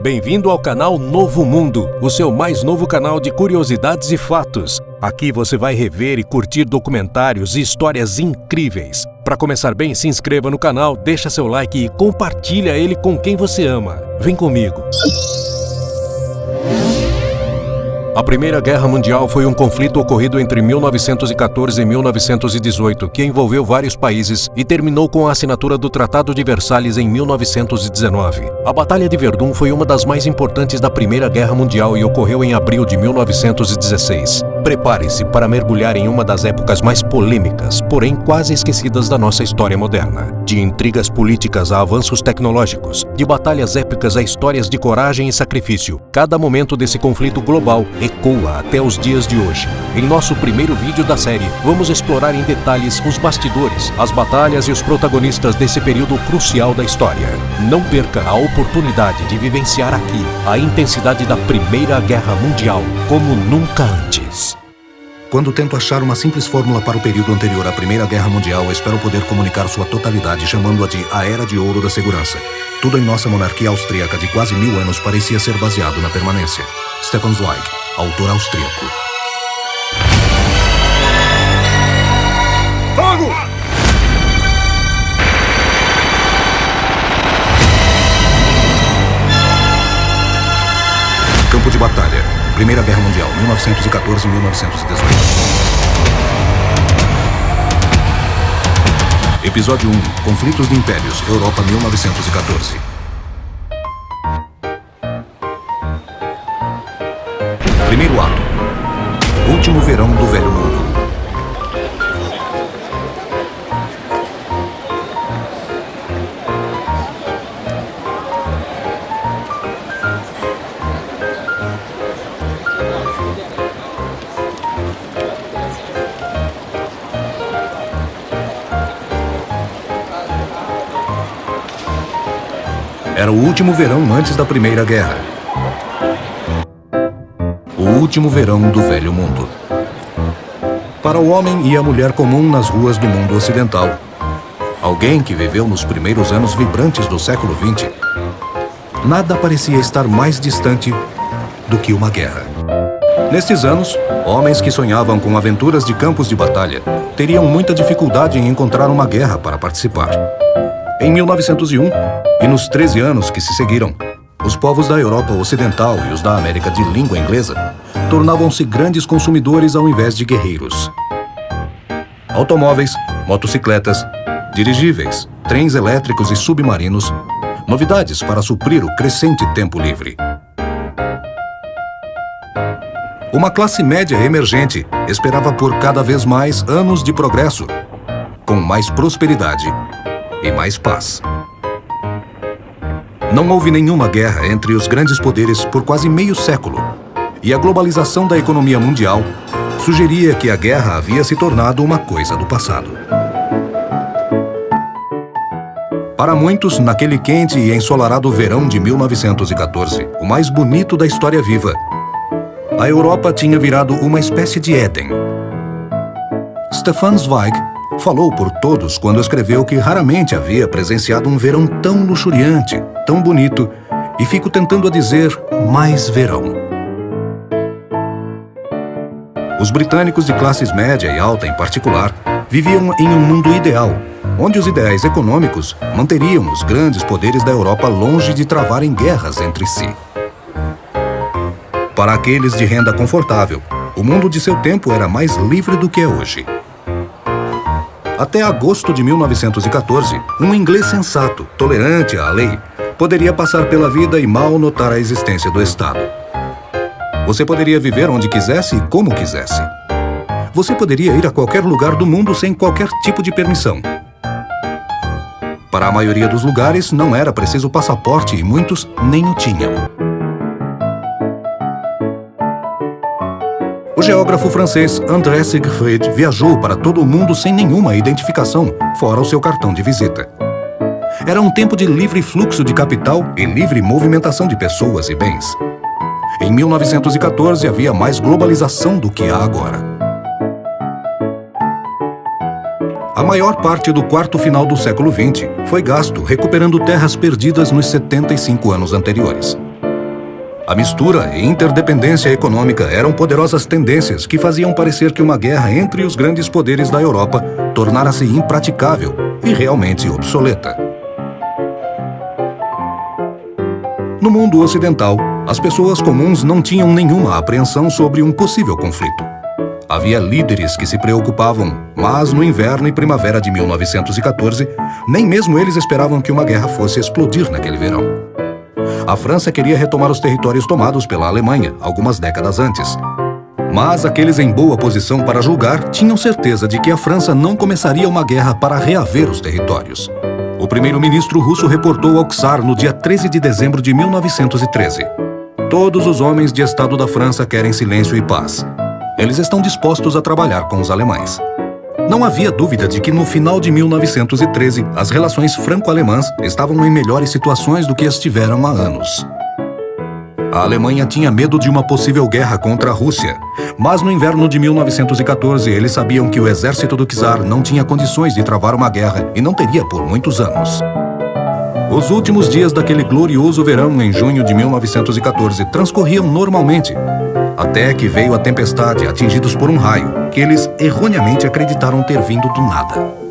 Bem-vindo ao canal Novo Mundo, o seu mais novo canal de curiosidades e fatos. Aqui você vai rever e curtir documentários e histórias incríveis. Para começar bem, se inscreva no canal, deixa seu like e compartilha ele com quem você ama. Vem comigo. A Primeira Guerra Mundial foi um conflito ocorrido entre 1914 e 1918, que envolveu vários países e terminou com a assinatura do Tratado de Versalhes em 1919. A Batalha de Verdun foi uma das mais importantes da Primeira Guerra Mundial e ocorreu em abril de 1916. Prepare-se para mergulhar em uma das épocas mais polêmicas, porém quase esquecidas da nossa história moderna. De intrigas políticas a avanços tecnológicos, de batalhas épicas a histórias de coragem e sacrifício, cada momento desse conflito global ecoa até os dias de hoje. Em nosso primeiro vídeo da série, vamos explorar em detalhes os bastidores, as batalhas e os protagonistas desse período crucial da história. Não perca a oportunidade de vivenciar aqui a intensidade da Primeira Guerra Mundial como nunca antes. Quando tento achar uma simples fórmula para o período anterior à Primeira Guerra Mundial, espero poder comunicar sua totalidade, chamando-a de a Era de Ouro da Segurança. Tudo em nossa monarquia austríaca de quase 1000 anos parecia ser baseado na permanência. Stefan Zweig, autor austríaco. Fogo! Campo de batalha. Primeira Guerra Mundial, 1914 e 1918. Episódio 1. Conflitos de Impérios, Europa, 1914. Primeiro ato. Último verão do Velho Mundo. Era o último verão antes da Primeira Guerra. O último verão do Velho Mundo. Para o homem e a mulher comum nas ruas do mundo ocidental, alguém que viveu nos primeiros anos vibrantes do século XX, nada parecia estar mais distante do que uma guerra. Nestes anos, homens que sonhavam com aventuras de campos de batalha teriam muita dificuldade em encontrar uma guerra para participar. Em 1901, e nos 13 anos que se seguiram, os povos da Europa Ocidental e os da América de língua inglesa tornavam-se grandes consumidores ao invés de guerreiros. Automóveis, motocicletas, dirigíveis, trens elétricos e submarinos, novidades para suprir o crescente tempo livre. Uma classe média emergente esperava por cada vez mais anos de progresso, com mais prosperidade e mais paz. Não houve nenhuma guerra entre os grandes poderes por quase meio século, e a globalização da economia mundial sugeria que a guerra havia se tornado uma coisa do passado. Para muitos, naquele quente e ensolarado verão de 1914, o mais bonito da história viva, a Europa tinha virado uma espécie de Éden. Stefan Zweig falou por todos quando escreveu que raramente havia presenciado um verão tão luxuriante, tão bonito, e fico tentando a dizer mais verão. Os britânicos de classes média e alta em particular viviam em um mundo ideal, onde os ideais econômicos manteriam os grandes poderes da Europa longe de travarem guerras entre si. Para aqueles de renda confortável, o mundo de seu tempo era mais livre do que é hoje. Até agosto de 1914, um inglês sensato, tolerante à lei, poderia passar pela vida e mal notar a existência do Estado. Você poderia viver onde quisesse e como quisesse. Você poderia ir a qualquer lugar do mundo sem qualquer tipo de permissão. Para a maioria dos lugares, não era preciso passaporte e muitos nem o tinham. O geógrafo francês André Siegfried viajou para todo o mundo sem nenhuma identificação, fora o seu cartão de visita. Era um tempo de livre fluxo de capital e livre movimentação de pessoas e bens. Em 1914 havia mais globalização do que há agora. A maior parte do quarto final do século XX foi gasto recuperando terras perdidas nos 75 anos anteriores. A mistura e interdependência econômica eram poderosas tendências que faziam parecer que uma guerra entre os grandes poderes da Europa tornara-se impraticável e realmente obsoleta. No mundo ocidental, as pessoas comuns não tinham nenhuma apreensão sobre um possível conflito. Havia líderes que se preocupavam, mas no inverno e primavera de 1914, nem mesmo eles esperavam que uma guerra fosse explodir naquele verão. A França queria retomar os territórios tomados pela Alemanha algumas décadas antes. Mas aqueles em boa posição para julgar tinham certeza de que a França não começaria uma guerra para reaver os territórios. O primeiro-ministro russo reportou ao Czar no dia 13 de dezembro de 1913. Todos os homens de Estado da França querem silêncio e paz. Eles estão dispostos a trabalhar com os alemães. Não havia dúvida de que no final de 1913, as relações franco-alemãs estavam em melhores situações do que estiveram há anos. A Alemanha tinha medo de uma possível guerra contra a Rússia, mas no inverno de 1914 eles sabiam que o exército do czar não tinha condições de travar uma guerra e não teria por muitos anos. Os últimos dias daquele glorioso verão em junho de 1914 transcorriam normalmente, até que veio a tempestade, atingidos por um raio, que eles erroneamente acreditaram ter vindo do nada.